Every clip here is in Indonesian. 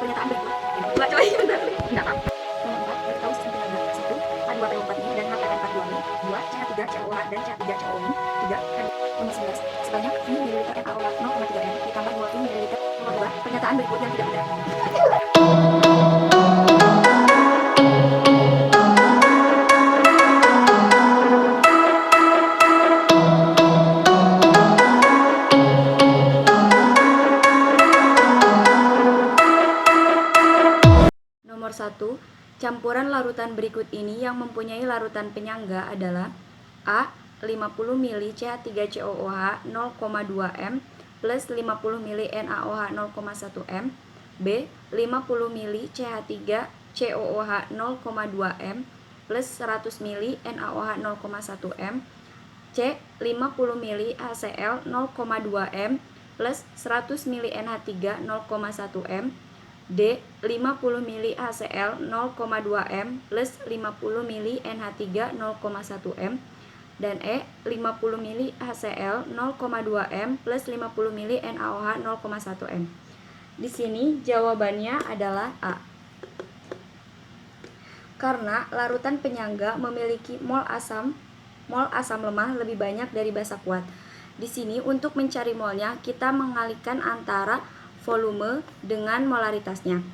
pernyataan berikut. Dua coy, bentar. Enggak apa. Nomor 4, diketahui sistem penyangga. 1. H2PO4 min dan H2O4 min. 2. CH3COOH dan CH3COO min. 3. Nomor 11, sebanyak V ml NaOH 0,3 m ditambah 2 V ml. Nomor 2, pernyataan berikut yang tidak benar. Nomor 1, campuran larutan berikut ini yang mempunyai larutan penyangga adalah A. 50 ml CH3COOH 0,2 m plus 50 ml NaOH 0,1 m. B. 50 ml CH3COOH 0,2 m plus 100 ml NaOH 0,1 m. C. 50 ml HCl 0,2 m plus 100 ml NH3 0,1 m. D. 50 ml HCl 0,2 m plus 50 ml NH3 0,1 m. Dan E. 50 ml HCl 0,2 m plus 50 ml NaOH 0,1 m. Di sini jawabannya adalah A. Karena larutan penyangga memiliki mol asam lemah lebih banyak dari basa kuat. Di sini untuk mencari molnya kita mengalihkan antara volume dengan molaritasnya.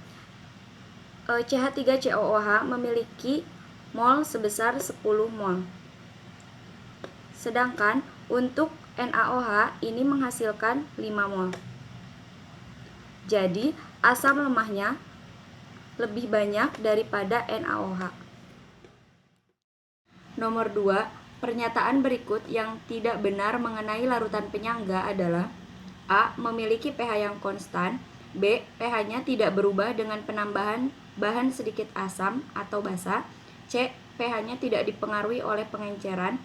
CH3COOH memiliki mol sebesar 10 mol. Sedangkan untuk NaOH ini menghasilkan 5 mol. Jadi asam lemahnya lebih banyak daripada NaOH. Nomor 2, pernyataan berikut yang tidak benar mengenai larutan penyangga adalah A. Memiliki pH yang konstan. B. pH-nya tidak berubah dengan penambahan bahan sedikit asam atau basa. C. pH-nya tidak dipengaruhi oleh pengenceran.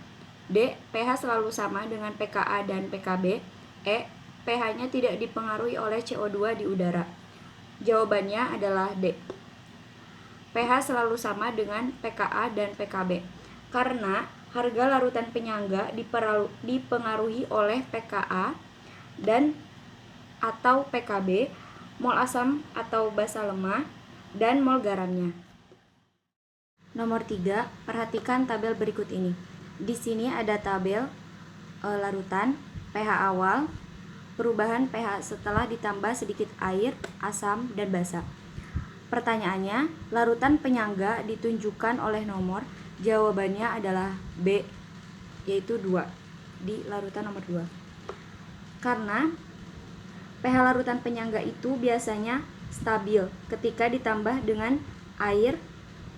D. pH selalu sama dengan pKa dan pKb. E. pH-nya tidak dipengaruhi oleh CO2 di udara. Jawabannya adalah D. pH selalu sama dengan pKa dan pKb. Karena harga larutan penyangga dipengaruhi oleh pKa dan atau pKb, mol asam atau basa lemah, dan mol garamnya. Nomor 3, perhatikan tabel berikut ini. Di sini ada tabel larutan, pH awal, perubahan pH setelah ditambah sedikit air, asam, dan basa. Pertanyaannya, larutan penyangga ditunjukkan oleh nomor. Jawabannya adalah B, yaitu 2, di larutan nomor 2. Karena pH larutan penyangga itu biasanya stabil ketika ditambah dengan air,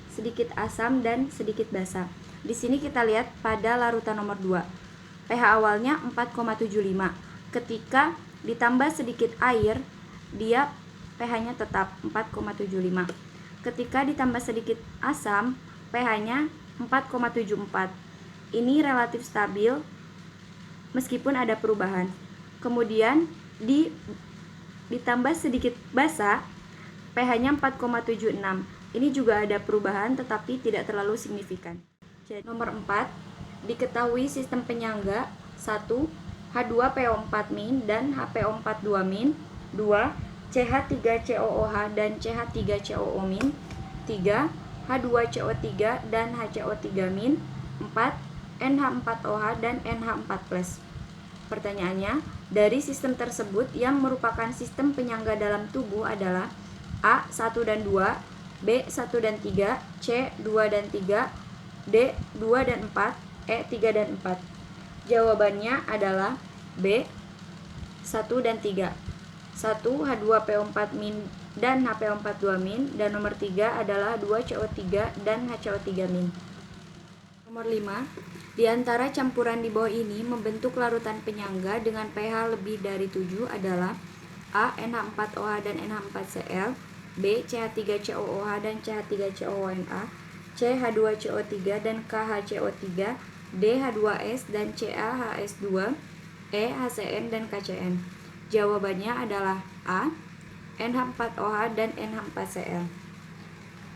sedikit asam, dan sedikit basa. Di sini kita lihat pada larutan nomor 2. pH awalnya 4,75. Ketika ditambah sedikit air, dia pH-nya tetap 4,75. Ketika ditambah sedikit asam, pH-nya 4,74. Ini relatif stabil meskipun ada perubahan. Kemudian ditambah sedikit basa, pH-nya 4,76. Ini juga ada perubahan tetapi tidak terlalu signifikan. Jadi, nomor 4, diketahui sistem penyangga 1. H2PO4 min dan HPO42 min. 2. CH3COOH dan CH3COO min. 3. H2CO3 dan HCO3 min. 4. NH4OH dan NH4+. Pertanyaannya, dari sistem tersebut yang merupakan sistem penyangga dalam tubuh adalah A. 1 dan 2, B. 1 dan 3, C. 2 dan 3, D. 2 dan 4, E. 3 dan 4. Jawabannya adalah B. 1 dan 3. 1. H2PO4 min dan HPO42 min, dan nomor 3 adalah 2CO3 dan HCO3 min. Nomor 5, di antara campuran di bawah ini membentuk larutan penyangga dengan pH lebih dari 7 adalah A. NH4OH dan NH4Cl, B. CH3COOH dan CH3COONA, C. H2CO3 dan KHCO3, D. H2S dan CaHS2, E. HCN dan KCN. Jawabannya adalah A. NH4OH dan NH4Cl.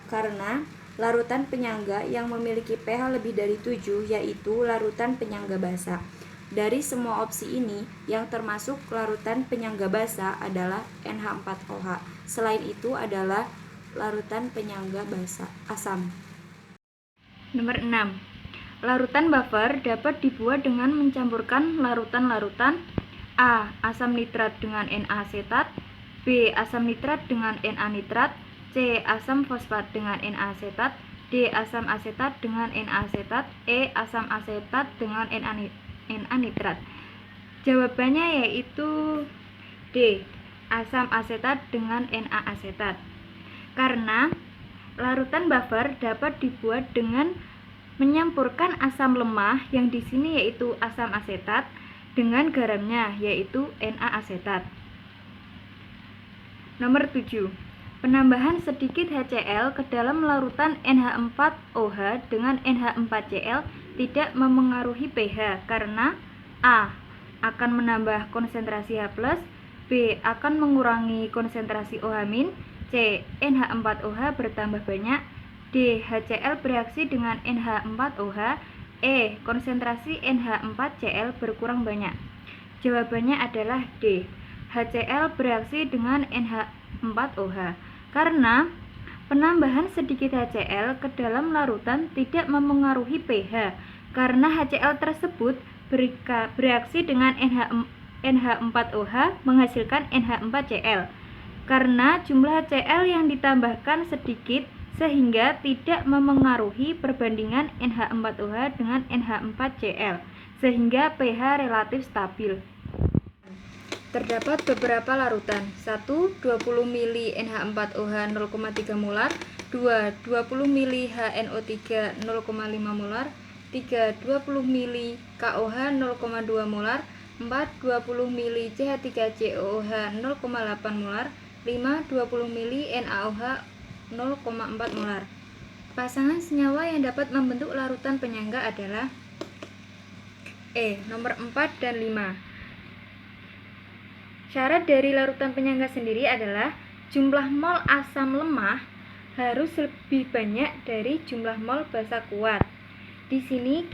Karena larutan penyangga yang memiliki pH lebih dari 7 yaitu larutan penyangga basa. Dari semua opsi ini, yang termasuk larutan penyangga basa adalah NH4OH. Selain itu adalah larutan penyangga basa asam. Nomor 6. Larutan buffer dapat dibuat dengan mencampurkan larutan-larutan A. Asam nitrat dengan Na-asetat, B. Asam nitrat dengan Na-nitrat, C. Asam fosfat dengan Na-asetat, D. Asam asetat dengan Na-asetat, E. Asam asetat dengan Na-nitrat. Jawabannya yaitu D. Asam asetat dengan Na-asetat. Karena larutan buffer dapat dibuat dengan menyampurkan asam lemah yang di sini yaitu asam asetat dengan garamnya yaitu Na-asetat. Nomor 7. Penambahan sedikit HCl ke dalam larutan NH4OH dengan NH4Cl tidak memengaruhi pH karena A. akan menambah konsentrasi H+, B. akan mengurangi konsentrasi OH-, C. NH4OH bertambah banyak, D. HCl bereaksi dengan NH4OH, E. konsentrasi NH4Cl berkurang banyak. Jawabannya adalah D. HCl bereaksi dengan NH4OH karena penambahan sedikit HCl ke dalam larutan tidak memengaruhi pH karena HCl tersebut bereaksi dengan NH4OH menghasilkan NH4Cl. Karena jumlah HCl yang ditambahkan sedikit sehingga tidak memengaruhi perbandingan NH4OH dengan NH4Cl sehingga pH relatif stabil. Terdapat beberapa larutan. 1. 20 mili NH4OH 0,3 molar, 2. 20 mili HNO3 0,5 molar, 3. 20 mili KOH 0,2 molar, 4. 20 mili CH3COOH 0,8 molar, 5. 20 mili NaOH 0,4 molar. Pasangan senyawa yang dapat membentuk larutan penyangga adalah E. Nomor 4 dan 5. Syarat dari larutan penyangga sendiri adalah jumlah mol asam lemah harus lebih banyak dari jumlah mol basa kuat. Di sini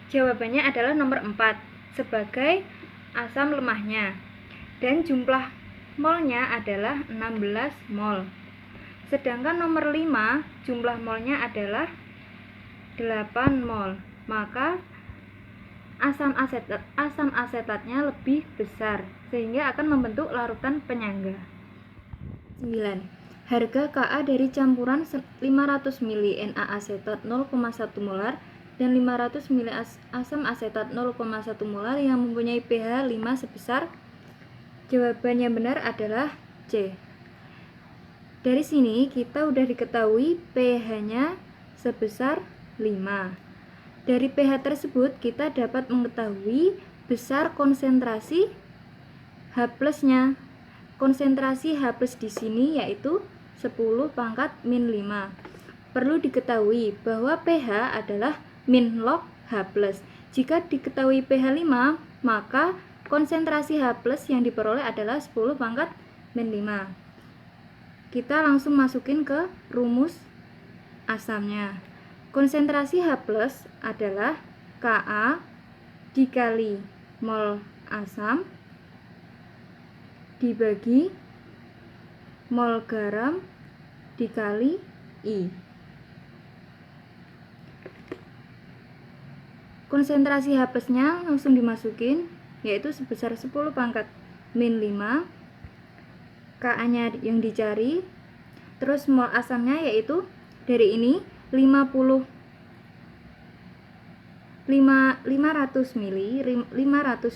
jawabannya adalah nomor 4 sebagai asam lemahnya. Dan jumlah molnya adalah 16 mol. Sedangkan nomor 5 jumlah molnya adalah 8 mol. Maka asam asetatnya lebih besar sehingga akan membentuk larutan penyangga. 9. Harga Ka dari campuran 500 mili Na-asetat 0,1 molar dan 500 mili asam asetat 0,1 molar yang mempunyai pH 5 sebesar. Jawaban yang benar adalah C. Dari sini kita udah diketahui pH-nya sebesar 5. Dari pH tersebut kita dapat mengetahui besar konsentrasi H+-nya. Konsentrasi H+ di sini yaitu 10⁻⁵. Perlu diketahui bahwa pH adalah min log H+. Jika diketahui pH 5, maka konsentrasi H+ yang diperoleh adalah 10⁻⁵. Kita langsung masukin ke rumus asamnya. Konsentrasi H+ adalah Ka dikali mol asam dibagi mol garam dikali I. Konsentrasi H+-nya langsung dimasukin yaitu sebesar 10⁻⁵. Ka-nya yang dicari, terus mol asamnya yaitu dari ini 500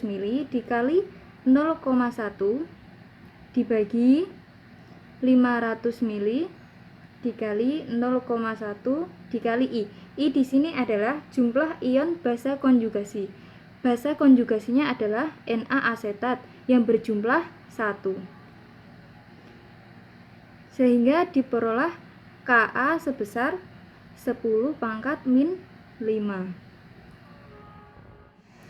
mili dikali 0,1 dibagi 500 mili dikali 0,1 dikali I. I di sini adalah jumlah ion basa konjugasi. Basa konjugasinya adalah Na-asetat yang berjumlah 1. Sehingga diperoleh Ka sebesar 10⁻⁵.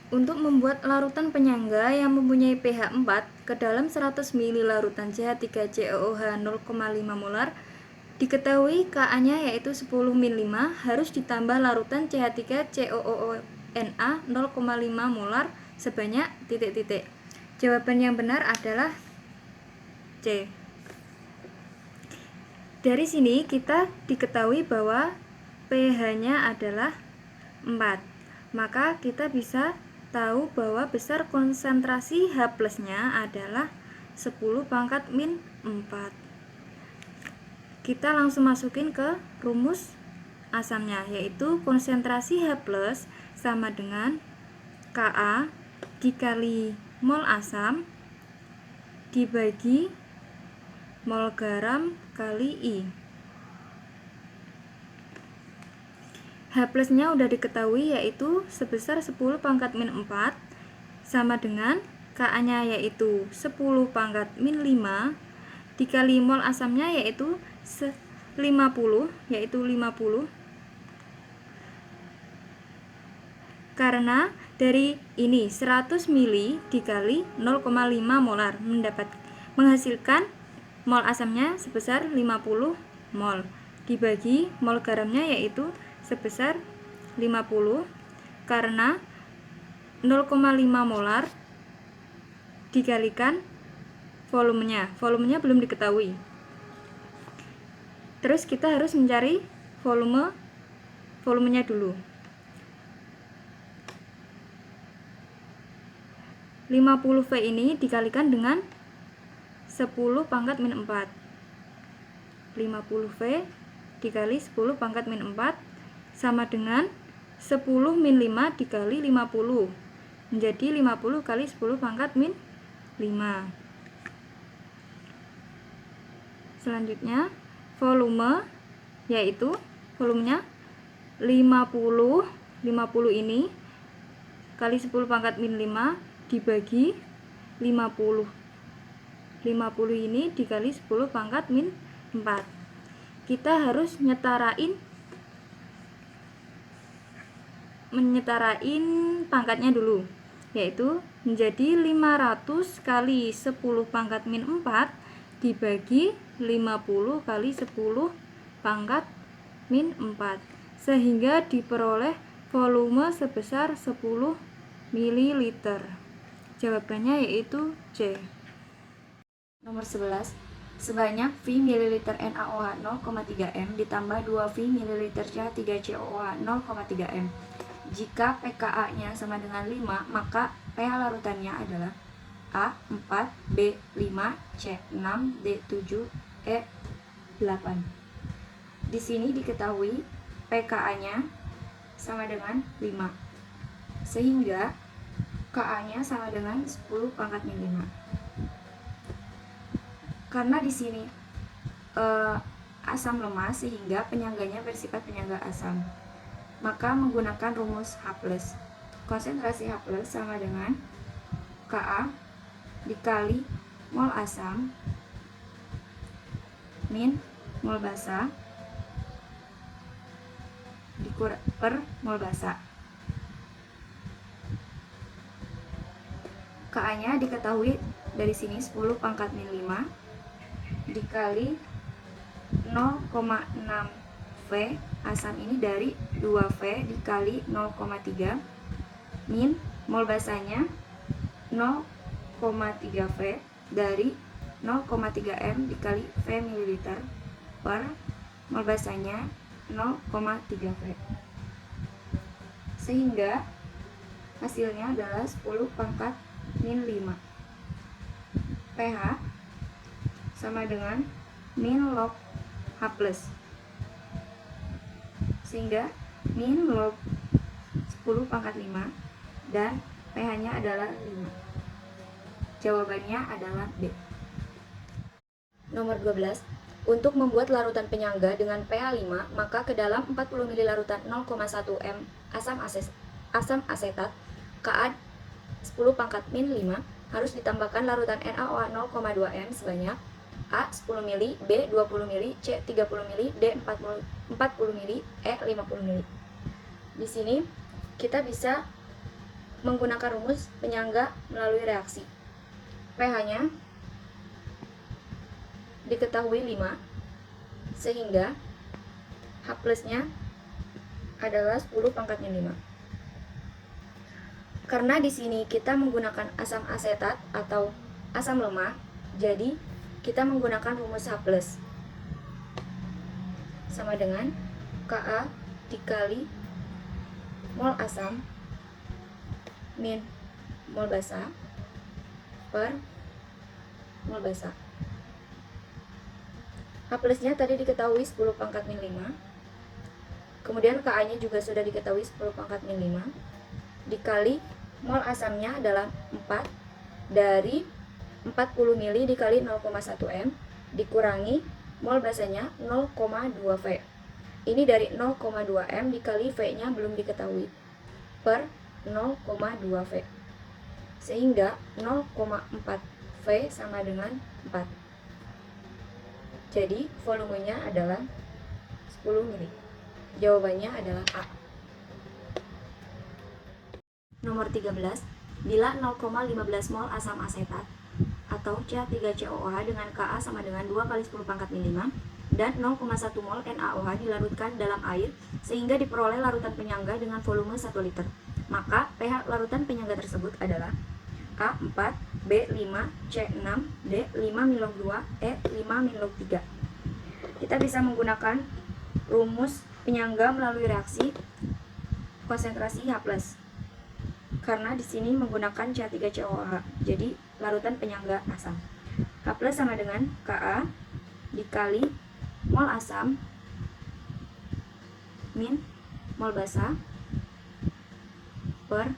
Untuk membuat larutan penyangga yang mempunyai pH 4 ke dalam 100 ml larutan CH3COOH 0,5 molar, diketahui Ka-nya yaitu 10 min 5 harus ditambah larutan CH3COONA 0,5 molar sebanyak titik-titik. Jawaban yang benar adalah C. Dari sini kita diketahui bahwa pH-nya adalah 4. Maka kita bisa tahu bahwa besar konsentrasi H+-nya adalah 10 pangkat min 4. Kita langsung masukin ke rumus asamnya, yaitu konsentrasi H+ sama dengan Ka dikali mol asam dibagi mol garam kali I. H+-nya udah diketahui, yaitu sebesar 10 pangkat min 4 sama dengan Ka-nya yaitu 10 pangkat min 5 dikali mol asamnya yaitu 50, karena dari ini 100 mili dikali 0,5 molar menghasilkan mol asamnya sebesar 50 mol dibagi mol garamnya yaitu sebesar 50, karena 0,5 molar dikalikan volumenya belum diketahui. Terus kita harus mencari volumenya dulu. 50V ini dikalikan dengan 10 pangkat min 4. 50V dikali 10 pangkat min 4 sama dengan 10 min 5 dikali 50, menjadi 50 kali 10 pangkat min 5. Selanjutnya volume, yaitu volumenya 50 ini kali 10 pangkat min 5 dibagi 50 ini dikali 10 pangkat min 4. Kita harus menyetarain pangkatnya dulu, yaitu menjadi 500 kali 10 pangkat min 4 dibagi 50 kali 10 pangkat min 4, sehingga diperoleh volume sebesar 10 ml. Jawabannya yaitu C. Nomor 11. Sebanyak V ml NaOH 0,3 m ditambah 2 V ml CH3COOH 0,3 m. Jika pKa-nya sama dengan 5, maka pH larutannya adalah A 4, B 5, C 6, D 7, E 8. Di sini diketahui pKa-nya sama dengan 5, sehingga Ka-nya sama dengan 10 pangkat min 5. Karena di sini asam lemah, sehingga penyangganya bersifat penyangga asam. Maka menggunakan rumus H+. Konsentrasi H+ sama dengan Ka dikali mol asam min mol basa per mol basa. Ka-nya diketahui dari sini 10 pangkat min 5 dikali 0,6 V, asam ini dari 2V dikali 0,3 min mol basanya 0,3 V dari 0,3 M dikali V ml per mol basanya 0,3 V, sehingga hasilnya adalah 10 pangkat min 5. pH sama dengan min log H+, sehingga min log 10 pangkat 5 dan pH-nya adalah 5. Jawabannya adalah B. Nomor 12. Untuk membuat larutan penyangga dengan pH 5, maka ke dalam 40 ml larutan 0,1 m asam asetat Ka 10 pangkat min 5 harus ditambahkan larutan NaOH 0,2 m sebanyak A 10 ml, B 20 ml, C 30 ml, D 40 ml, E 50 ml. Di sini kita bisa menggunakan rumus penyangga melalui reaksi. pH-nya diketahui 5, sehingga H+-nya adalah 10 pangkat min 5. Karena di sini kita menggunakan asam asetat atau asam lemah, jadi kita menggunakan rumus H+. Sama dengan Ka dikali mol asam min mol basa per mol basa. H+-nya tadi diketahui 10 pangkat min 5. Kemudian Ka-nya juga sudah diketahui 10 pangkat min 5. Dikali mol asamnya adalah 4 dari 40 mili dikali 0,1 M dikurangi mol basanya 0,2 V. Ini dari 0,2 M dikali V-nya belum diketahui per 0,2 V. Sehingga 0,4 V sama dengan 4. Jadi volumenya adalah 10 mili. Jawabannya adalah A. Nomor 13, bila 0,15 mol asam asetat atau CH3COOH dengan Ka sama dengan 2 kali 10 pangkat min 5 dan 0,1 mol NaOH dilarutkan dalam air sehingga diperoleh larutan penyangga dengan volume 1 liter. Maka pH larutan penyangga tersebut adalah A4, B5, C6, D5 minlog 2, E5 minlog 3. Kita bisa menggunakan rumus penyangga melalui reaksi konsentrasi H+. Karena di sini menggunakan CH3COOH, jadi larutan penyangga asam. H+ sama dengan Ka dikali mol asam min mol basa per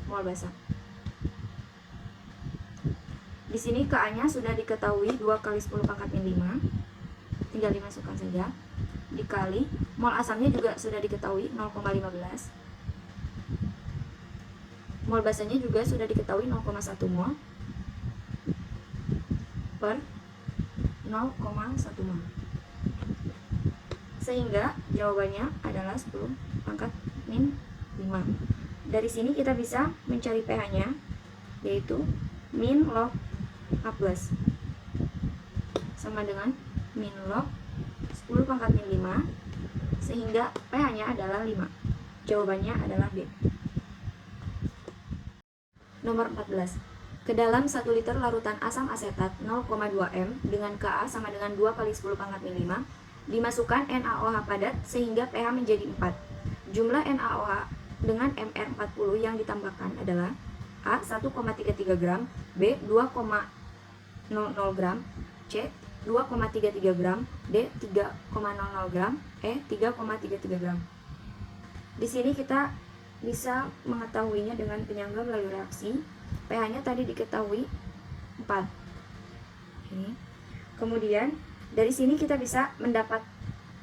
mol basa. Di sini Ka-nya sudah diketahui 2 kali 10 pangkat min 5. Tinggal dimasukkan saja. Dikali mol asamnya juga sudah diketahui 0,15. Mol basanya juga sudah diketahui 0,1 mol per 0,1 mol. Sehingga jawabannya adalah 10 pangkat min 5. Dari sini kita bisa mencari pH-nya, yaitu min log H+ sama dengan min log 10 pangkat min 5, sehingga pH-nya adalah 5. Jawabannya adalah B. Nomor 14. Ke dalam 1 liter larutan asam asetat 0,2 M dengan Ka sama dengan 2 kali 10 pangkat min 5 dimasukkan NaOH padat sehingga pH menjadi 4. Jumlah NaOH dengan Mr40 yang ditambahkan adalah A 1,33 gram, B 2,00 gram, C 2,33 gram, D 3,00 gram, E 3,33 gram. Di sini kita bisa mengetahuinya dengan penyangga melalui reaksi. pH-nya tadi diketahui 4. Oke. Kemudian dari sini kita bisa mendapat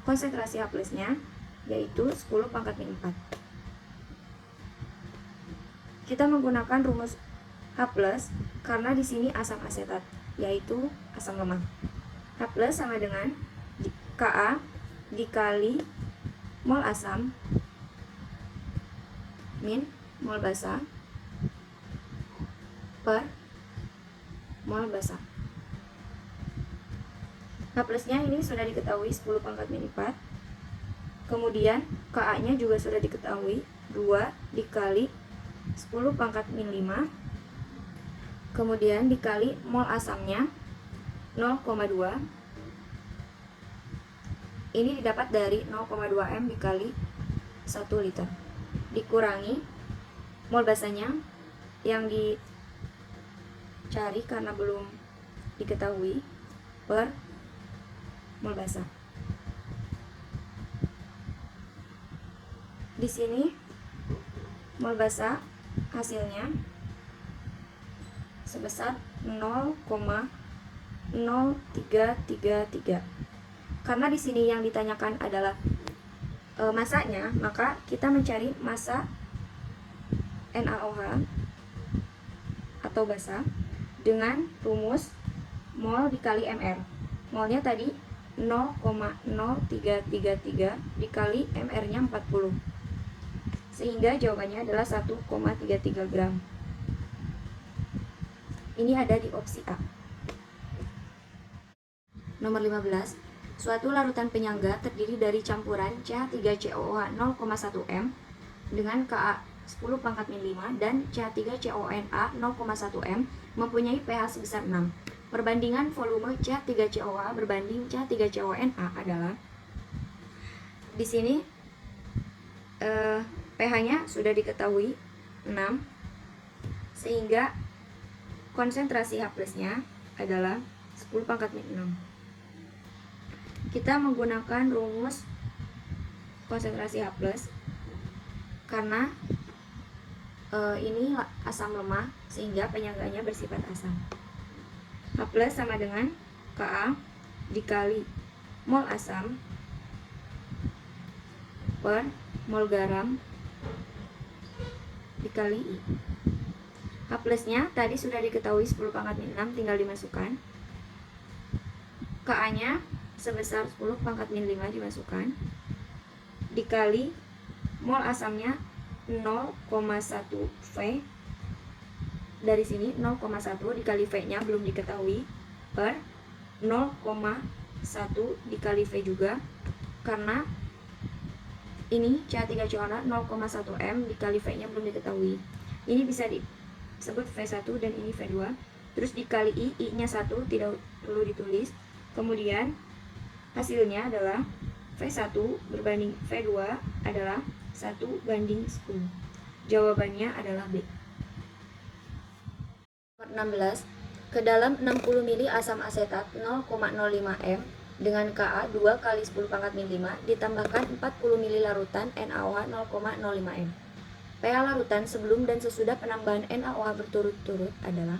konsentrasi H+-nya, yaitu 10 pangkat min 4. Kita menggunakan rumus H+ karena di sini asam asetat, yaitu asam lemah. H+ sama dengan Ka dikali mol asam min mol basa per mol basa. H+-nya ini sudah diketahui 10 pangkat min 4. Kemudian Ka-nya juga sudah diketahui 2 dikali 10 pangkat min 5. Kemudian dikali mol asamnya 0,2. Ini didapat dari 0,2 M dikali 1 liter. Dikurangi mol basanya yang dicari karena belum diketahui per mol basa. Di sini mol basa hasilnya sebesar 0,0333. Karena di sini yang ditanyakan adalah masanya, maka kita mencari massa NaOH atau basa dengan rumus mol dikali Mr. Molnya tadi 0,0333 dikali Mr-nya 40. Sehingga jawabannya adalah 1,33 gram. Ini ada di opsi A. Nomor 15. Suatu larutan penyangga terdiri dari campuran CH3COOH 0,1 M dengan Ka 10 pangkat min 5 dan CH3CONA 0,1 m mempunyai pH sebesar 6. Perbandingan volume CH3COA berbanding CH3CONA adalah, di sini pH-nya sudah diketahui 6, sehingga konsentrasi H+-nya adalah 10 pangkat min 6. Kita menggunakan rumus konsentrasi H+, karena ini asam lemah sehingga penyangganya bersifat asam. H+ sama dengan Ka dikali mol asam per mol garam dikali I. H+-nya tadi sudah diketahui 10 pangkat min 6, tinggal dimasukkan. Ka-nya sebesar 10 pangkat min 5 dimasukkan, dikali mol asamnya 0,1 V. Dari sini 0,1 dikali V-nya belum diketahui, per 0,1 dikali V juga, karena ini CH3CONA 0,1 m dikali V-nya belum diketahui. Ini bisa disebut V1 dan ini V2. Terus dikali I-nya 1, tidak perlu ditulis. Kemudian hasilnya adalah V1 berbanding V2 adalah 1:10. Jawabannya adalah B. Nomor 16. Ke dalam 60 ml asam asetat 0,05 m dengan Ka 2 kali 10 pangkat min 5 ditambahkan 40 ml larutan NaOH 0,05 m. pH larutan sebelum dan sesudah penambahan NaOH berturut-turut adalah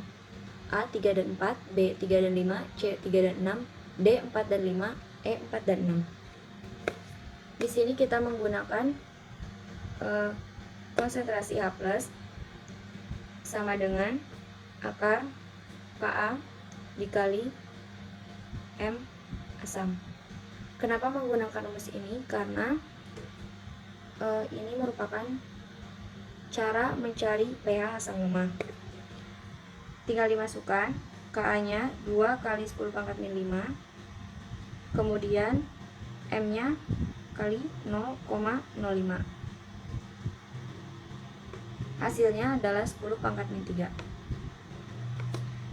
A 3 dan 4, B 3 dan 5, C 3 dan 6, D 4 dan 5, E 4 dan 6. Di sini kita menggunakan konsentrasi H+ sama dengan akar Ka dikali M asam. Kenapa menggunakan rumus ini? Karena ini merupakan cara mencari pH asam lemah. Tinggal dimasukkan Ka-nya 2 kali 10 pangkat min 5, kemudian M-nya kali 0,05. Hasilnya adalah 10 pangkat min 3.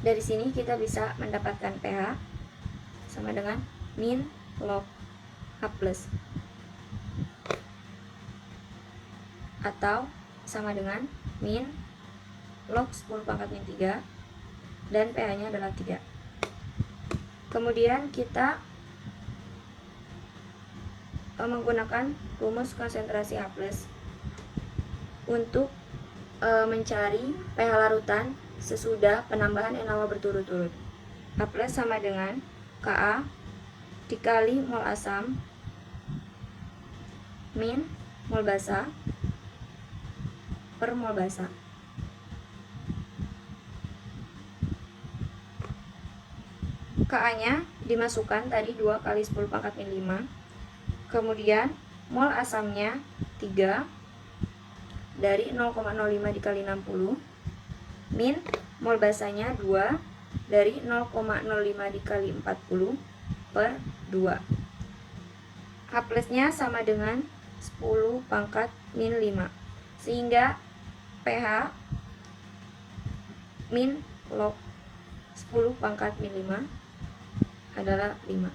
Dari sini kita bisa mendapatkan pH sama dengan min log H+, atau sama dengan min log 10 pangkat min 3, dan pH-nya adalah 3. Kemudian kita menggunakan rumus konsentrasi H+ untuk mencari pH larutan sesudah penambahan NaOH berturut-turut. H+ sama dengan Ka dikali mol asam min mol basa per mol basa. Ka-nya dimasukkan tadi 2 kali 10 pangkat min 5, kemudian mol asamnya 3 dari 0,05 dikali 60, min mol basanya 2 dari 0,05 dikali 40 per 2. H+-nya sama dengan 10 pangkat min 5, sehingga pH min log 10 pangkat min 5 adalah 5.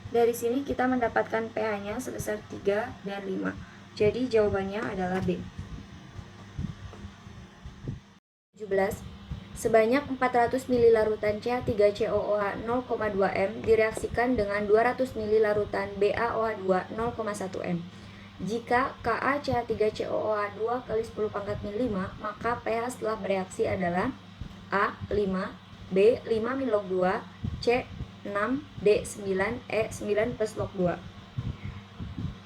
Dari sini kita mendapatkan pH-nya sebesar 3 dan 5. Jadi jawabannya adalah B. 17. Sebanyak 400 ml larutan CH3COOH 0,2 m direaksikan dengan 200 ml larutan BaOH2 0,1 m. Jika KaCH3COOH 2 kali 10 pangkat min 5, maka pH setelah bereaksi adalah A 5, B 5 min log 2, C 6, D 9, E 9 plus log 2.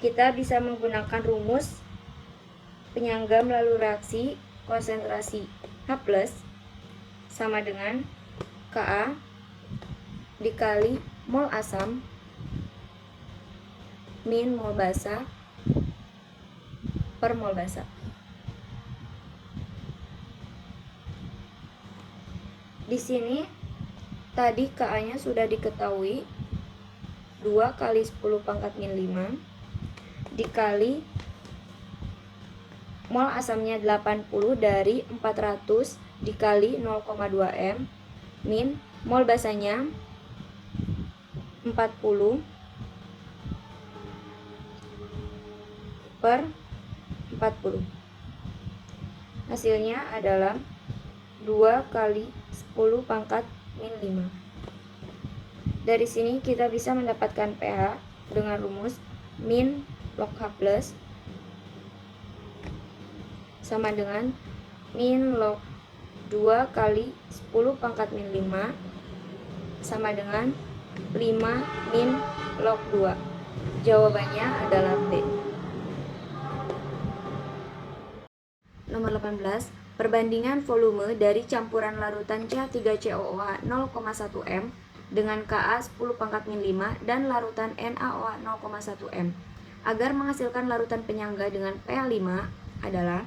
Kita bisa menggunakan rumus penyangga melalui reaksi konsentrasi H+ sama dengan Ka dikali mol asam min mol basa per mol basa. Di sini tadi Ka-nya sudah diketahui 2 kali 10 pangkat min 5 dikali mol asamnya 80 dari 400 dikali 0,2 M min mol basanya 40 per 40. Hasilnya adalah 2 kali 10 pangkat min 5. Dari sini kita bisa mendapatkan pH dengan rumus min log H plus sama dengan min log 2 kali 10 pangkat min 5 sama dengan 5 min log 2. Jawabannya adalah B. Nomor 18, perbandingan volume dari campuran larutan CH3COOH 0,1 M dengan Ka 10 pangkat min 5 dan larutan NaOH 0,1 M agar menghasilkan larutan penyangga dengan pH 5 adalah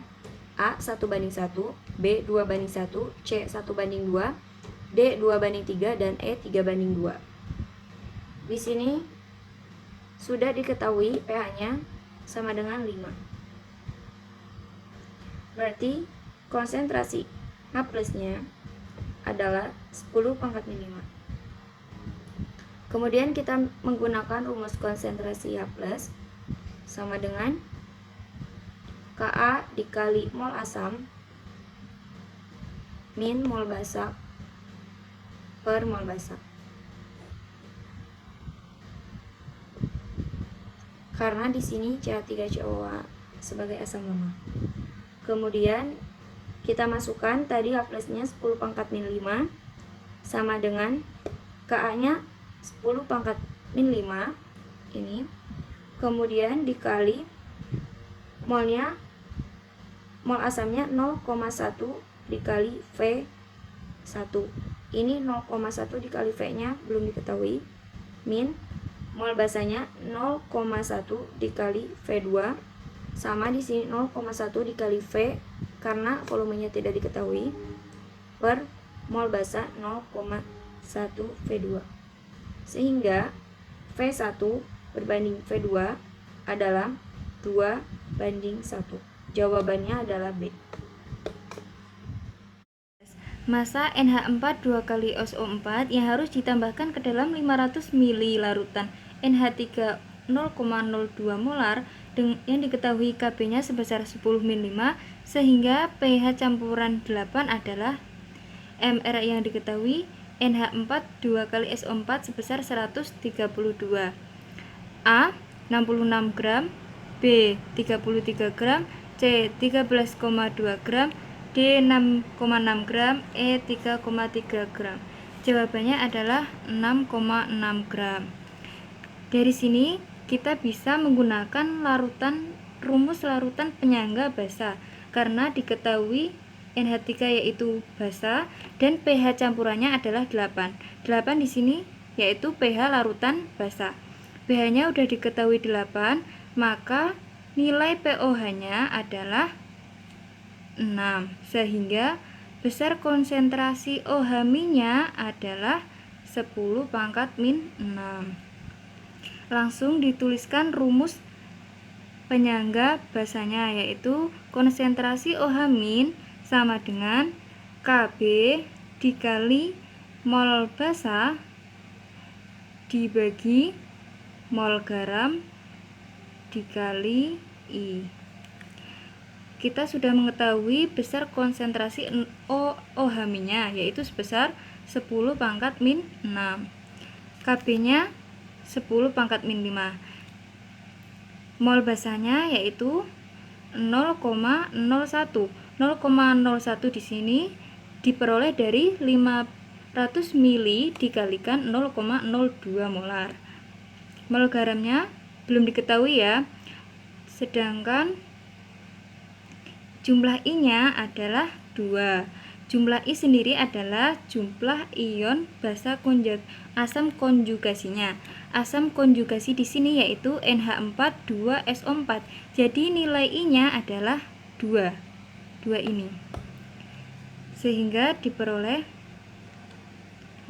A 1:1, B 2:1, C 1:2, D 2:3, dan E 3:2. Di sini sudah diketahui pH-nya sama dengan 5. Berarti konsentrasi H plusnya adalah 10 pangkat min 5. Kemudian kita menggunakan rumus konsentrasi H plus sama dengan Ka dikali mol asam min mol basa per mol basa. Karena di sini CH3COOH sebagai asam lemah. Kemudian kita masukkan tadi H plusnya 10 pangkat min 5 sama dengan Ka-nya 10 pangkat min 5 ini, kemudian dikali molnya, mol asamnya 0,1 dikali V1. Ini 0,1 dikali V-nya belum diketahui, min mol basanya 0,1 dikali V2 sama di sini 0,1 dikali V karena volumenya tidak diketahui per mol basa 0,1 V2. Sehingga V1 berbanding V2 adalah 2:1. Jawabannya adalah B. Massa NH4 2 kali SO4 yang harus ditambahkan ke dalam 500 ml larutan NH3 0,02 molar yang diketahui Kb-nya sebesar 10 min 5 sehingga pH campuran 8 adalah MR yang diketahui NH4 2 kali SO4 sebesar 132, A 66 gram, B 33 gram, C 13,2 gram, D 6,6 gram, E 3,3 gram. Jawabannya adalah 6,6 gram. Dari sini kita bisa menggunakan rumus larutan penyangga basa karena diketahui NH3 yaitu basa dan pH campurannya adalah 8. 8 di sini yaitu pH larutan basa. pH-nya udah diketahui 8, maka nilai pOH-nya adalah 6 sehingga besar konsentrasi OH-nya adalah 10 pangkat min 6. Langsung dituliskan rumus penyangga basanya yaitu konsentrasi OH- sama dengan Kb dikali mol basa dibagi mol garam dikali I. Kita sudah mengetahui besar konsentrasi OH-nya yaitu sebesar 10 pangkat min 6. Kb-nya 10 pangkat min 5. Mol basanya yaitu 0,01. 0,01 di sini diperoleh dari 500 ml dikalikan 0,02 molar. Mol garamnya belum diketahui ya. Sedangkan jumlah I-nya adalah 2. Jumlah I sendiri adalah jumlah ion basa asam konjugasinya. Asam konjugasi di sini yaitu NH4 2SO4. Jadi nilai I-nya adalah 2 ini. Sehingga diperoleh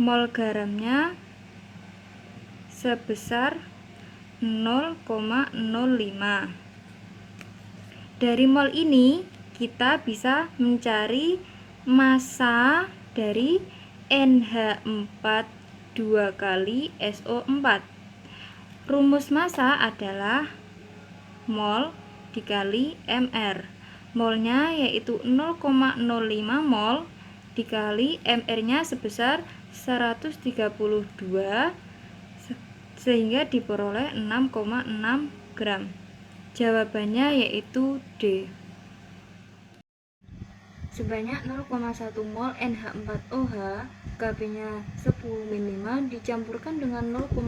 mol garamnya sebesar 0,05. Dari mol ini kita bisa mencari massa dari NH4 2 kali SO4. Rumus massa adalah mol dikali MR. Molnya yaitu 0,05 mol dikali MR-nya sebesar 132 sehingga diperoleh 6,6 gram. Jawabannya yaitu D. Sebanyak 0,1 mol NH4OH, Kb-nya 10 min 5 dicampurkan dengan 0,05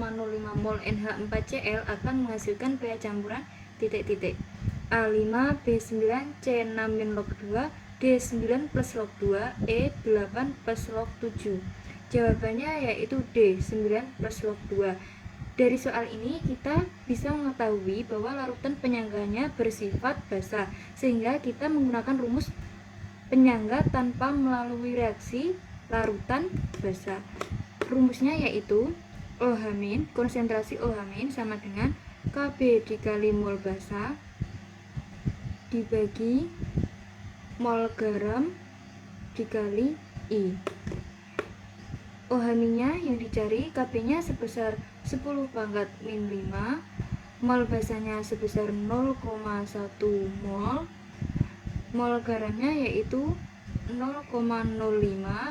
mol NH4Cl akan menghasilkan pH campuran titik-titik A5, B9, C6 min log 2, D9 plus log 2, E8 plus log 7. Jawabannya yaitu D9 plus log 2. Dari soal ini kita bisa mengetahui bahwa larutan penyangganya bersifat basa, sehingga kita menggunakan rumus penyangga tanpa melalui reaksi larutan basa. Rumusnya yaitu OH-, konsentrasi OH- sama dengan Kb dikali mol basa dibagi mol garam dikali I. OH-nya yang dicari, Kb-nya sebesar 10 pangkat min 5, mol basanya sebesar 0,1 mol, mol garamnya yaitu 0,05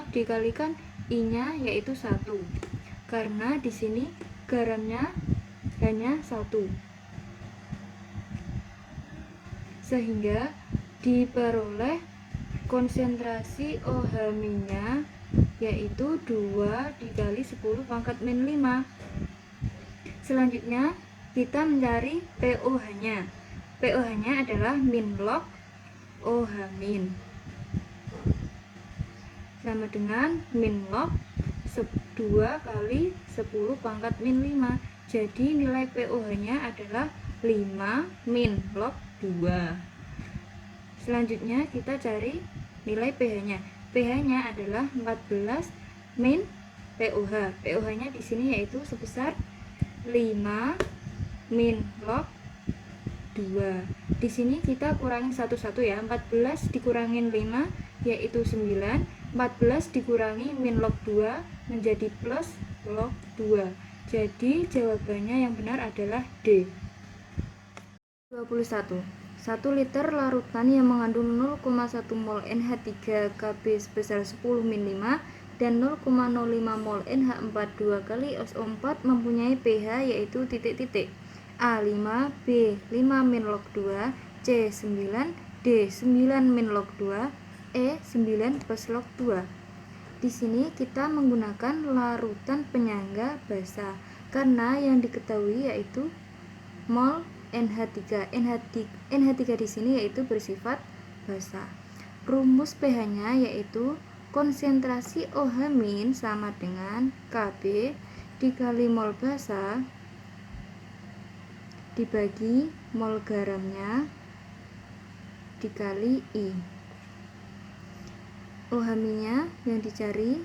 dikalikan I-nya yaitu 1. Karena di sini garamnya hanya 1. Sehingga diperoleh konsentrasi OH-nya yaitu 2 dikali 10 pangkat min 5. Selanjutnya kita mencari pOH-nya. pOH-nya adalah min log OH- sama dengan min log 2 kali 10 pangkat min 5. Jadi nilai pOH-nya adalah 5 min log 2. Selanjutnya kita cari nilai pH-nya. pH-nya adalah 14 min pOH. pOH-nya di sini yaitu sebesar 5 min log 2. Di sini kita kurangin satu-satu ya. 14 dikurangin 5 yaitu 9. 14 dikurangi min log 2 menjadi plus log 2. Jadi jawabannya yang benar adalah D. 21. 1 liter larutan yang mengandung 0,1 mol NH3 Kb sebesar 10 min 5 dan 0,05 mol NH4 2 kali SO4 mempunyai pH yaitu titik-titik A5, B5 min log 2, C9, D9 min log 2, E9 plus log 2. Di sini kita menggunakan larutan penyangga basa karena yang diketahui yaitu mol NH3. NH3 di sini yaitu bersifat basa. Rumus pH-nya yaitu konsentrasi OH- sama dengan Kb dikali mol basa dibagi mol garamnya dikali I. OH-nya yang dicari,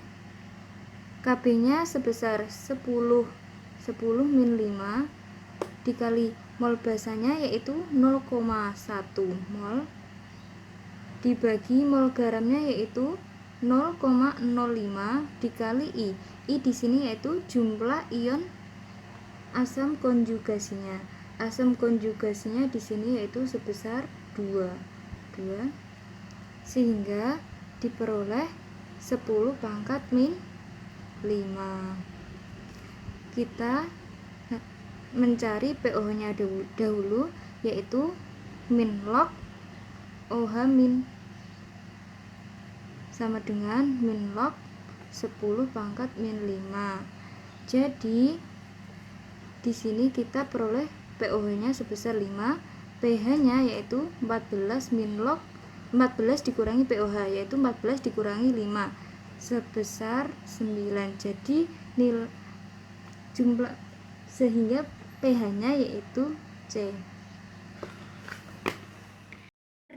Kb-nya sebesar 10 min 5 dikali mol basanya yaitu 0,1 mol dibagi mol garamnya yaitu 0,05 dikali I. I di sini yaitu jumlah ion asam konjugasinya. Asam konjugasinya di sini yaitu sebesar 2. Sehingga diperoleh 10 pangkat min 5. Kita mencari pOH-nya dahulu yaitu min log OH- sama dengan min log 10 pangkat min 5. Jadi di sini kita peroleh pOH-nya sebesar 5, pH-nya yaitu 14 min log 14 dikurangi pOH yaitu 14 dikurangi 5 sebesar 9. Jadi nilai jumlah sehingga pH-nya yaitu C.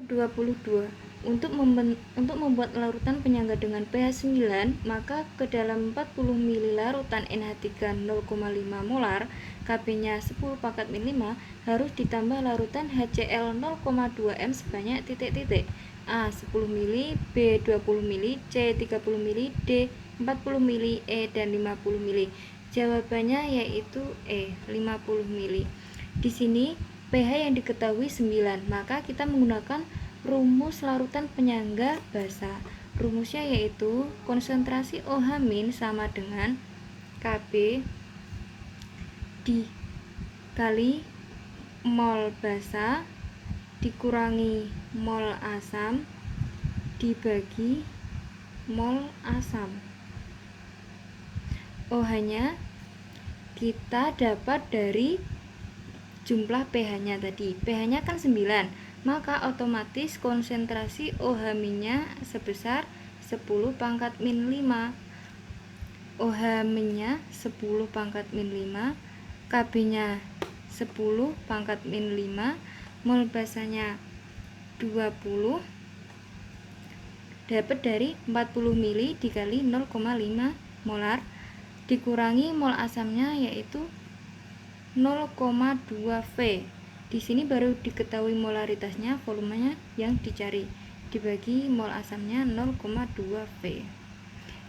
22. Untuk membuat larutan penyangga dengan pH 9, maka ke dalam 40 ml larutan NH3 0,5 molar, Kb-nya 10 pangkat min 5, harus ditambah larutan HCl 0,2 m sebanyak titik-titik. A 10 ml, B 20 ml, C 30 ml, D 40 ml, E dan 50 ml. Jawabannya yaitu E 50 ml. Di sini pH yang diketahui 9, maka kita menggunakan rumus larutan penyangga basa. Rumusnya yaitu konsentrasi OH- sama dengan Kb dikali mol basa dikurangi mol asam dibagi mol asam. OH-nya kita dapat dari jumlah pH-nya tadi. pH-nya kan 9, maka otomatis konsentrasi OH-nya sebesar 10 pangkat min 5. OH-nya 10 pangkat min 5, Kb-nya 10 pangkat min 5, mol basanya 20, dapat dari 40 ml dikali 0,5 molar dikurangi mol asamnya yaitu 0,2 V. Di sini baru diketahui molaritasnya, volumenya yang dicari, dibagi mol asamnya 0,2 V,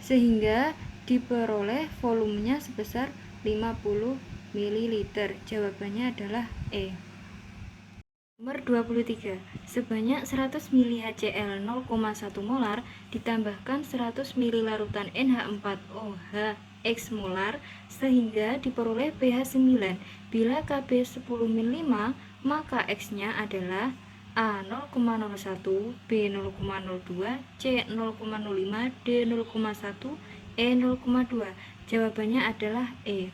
sehingga diperoleh volumenya sebesar 50 ml. Jawabannya adalah E. Nomor 23. Sebanyak 100 ml HCl 0,1 molar ditambahkan 100 ml larutan NH4OH X molar sehingga diperoleh pH 9. Bila Kb 10 min 5, maka X-nya adalah A 0,01, B 0,02, C 0,05, D 0,1, E 0,2. Jawabannya adalah E.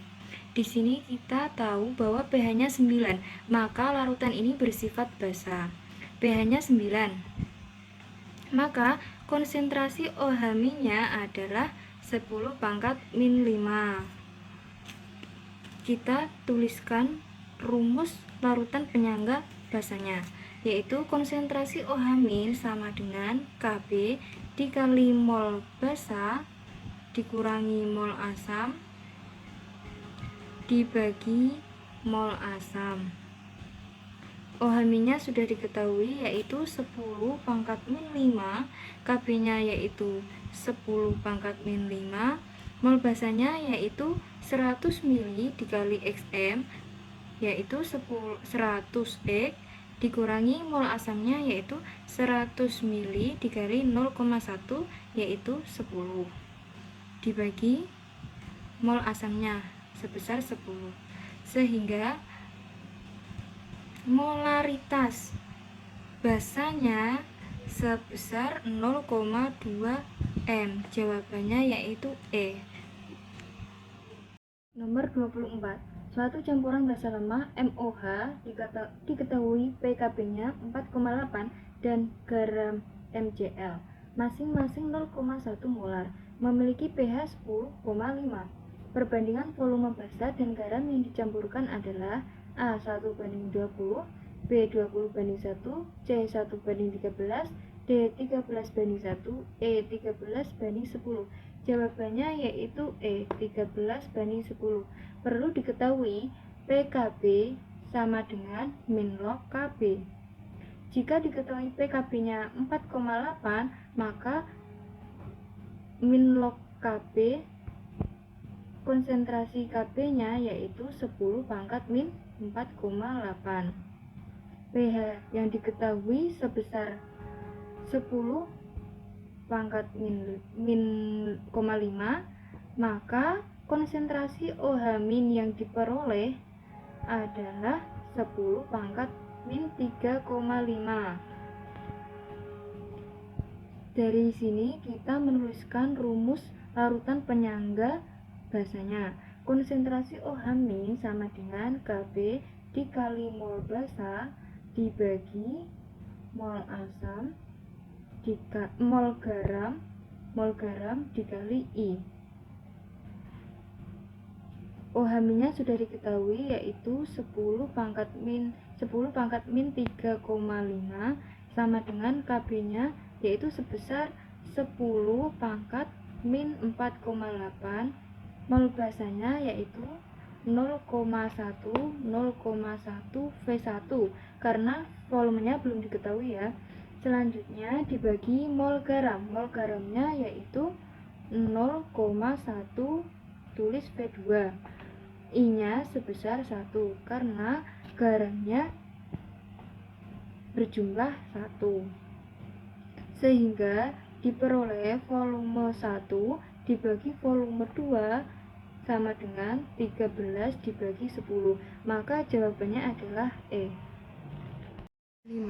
Di sini kita tahu bahwa pH-nya 9, maka larutan ini bersifat basa. pH-nya 9. Maka konsentrasi OH-nya adalah 10 pangkat min 5. Kita tuliskan rumus larutan penyangga basanya, yaitu konsentrasi OH- sama dengan Kb dikali mol basa dikurangi mol asam dibagi mol asam. OH-nya sudah diketahui yaitu 10 pangkat min 5, Kb-nya yaitu 10 pangkat min 5, mol basanya yaitu 100 ml dikali Xm yaitu 100 X dikurangi mol asamnya yaitu 100 ml dikali 0,1 yaitu 10 dibagi mol asamnya sebesar 10, sehingga molaritas basanya sebesar 0,2 m. Jawabannya yaitu E. Nomor 24. Suatu campuran basa lemah MOH diketahui pKb-nya 4,8 dan garam MgL masing-masing 0,1 molar, memiliki pH 10,5. Perbandingan volume basa dan garam yang dicampurkan adalah A 1:20, B 20:1, C 1:13, D 13:1, E 13:10. Jawabannya yaitu E 13:10. Perlu diketahui PKB sama dengan min log Kb. Jika diketahui PKB-nya 4,8, maka min log Kb konsentrasi Kb-nya yaitu 10 pangkat min 4,8. pH yang diketahui sebesar 10 pangkat min 5, maka konsentrasi OH- yang diperoleh adalah 10 pangkat min 3,5. Dari sini kita menuliskan rumus larutan penyangga basanya. Konsentrasi OH- sama dengan Kb dikali mol basa dibagi mol asam mol garam dikali I. OH-nya sudah diketahui yaitu 10 pangkat min 3,5 sama dengan Kb-nya yaitu sebesar 10 pangkat min 4,8 mol basanya yaitu 0,1 V1 karena volumenya belum diketahui ya. Selanjutnya dibagi mol garam. Mol garamnya yaitu 0,1, tulis V2. I-nya sebesar 1 karena garamnya berjumlah 1. Sehingga diperoleh volume 1 dibagi volume 2 sama dengan 13 dibagi 10. Maka jawabannya adalah E. 5.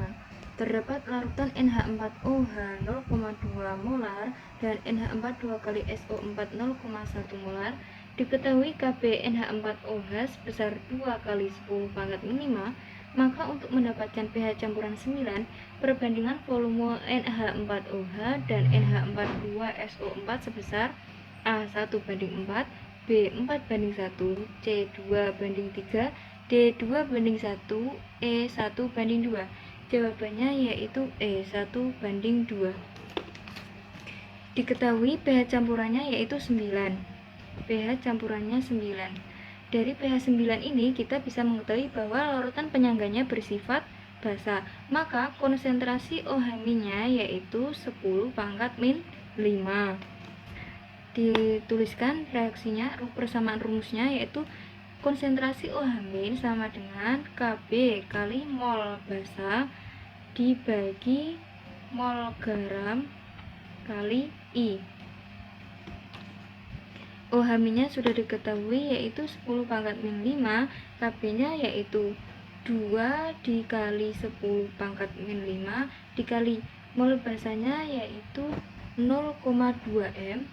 Terdapat larutan NH4OH 0,2 molar dan NH4 2 kali SO4 0,1 molar. Diketahui Kb NH4OH sebesar 2 kali 10 pangkat min 5, maka untuk mendapatkan pH campuran 9, perbandingan volume NH4OH dan NH42SO4 sebesar A1 banding 4, B 4 banding 1, C 2 banding 3, D 2 banding 1, E 1 banding 2. Jawabannya yaitu E 1 banding 2. Diketahui pH campurannya yaitu 9. pH campurannya 9. Dari pH 9 ini kita bisa mengetahui bahwa larutan penyangganya bersifat basa. Maka konsentrasi OH-nya yaitu 10 pangkat min 5. Dituliskan reaksinya, persamaan rumusnya yaitu konsentrasi OH- sama dengan Kb kali mol basa dibagi mol garam kali I. OH-nya sudah diketahui yaitu 10 pangkat min 5, Kb-nya yaitu 2 dikali 10 pangkat min 5 dikali mol basanya yaitu 0,2 M,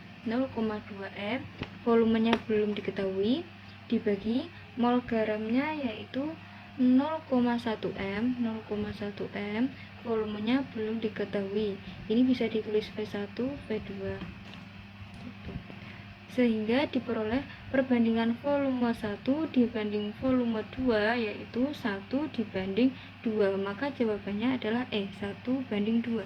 volumenya belum diketahui, dibagi mol garamnya yaitu 0,1 M, volumenya belum diketahui. Ini bisa ditulis V1, V2 gitu. Sehingga diperoleh perbandingan volume 1 dibanding volume 2 yaitu 1 dibanding 2. Maka jawabannya adalah E, 1 banding 2.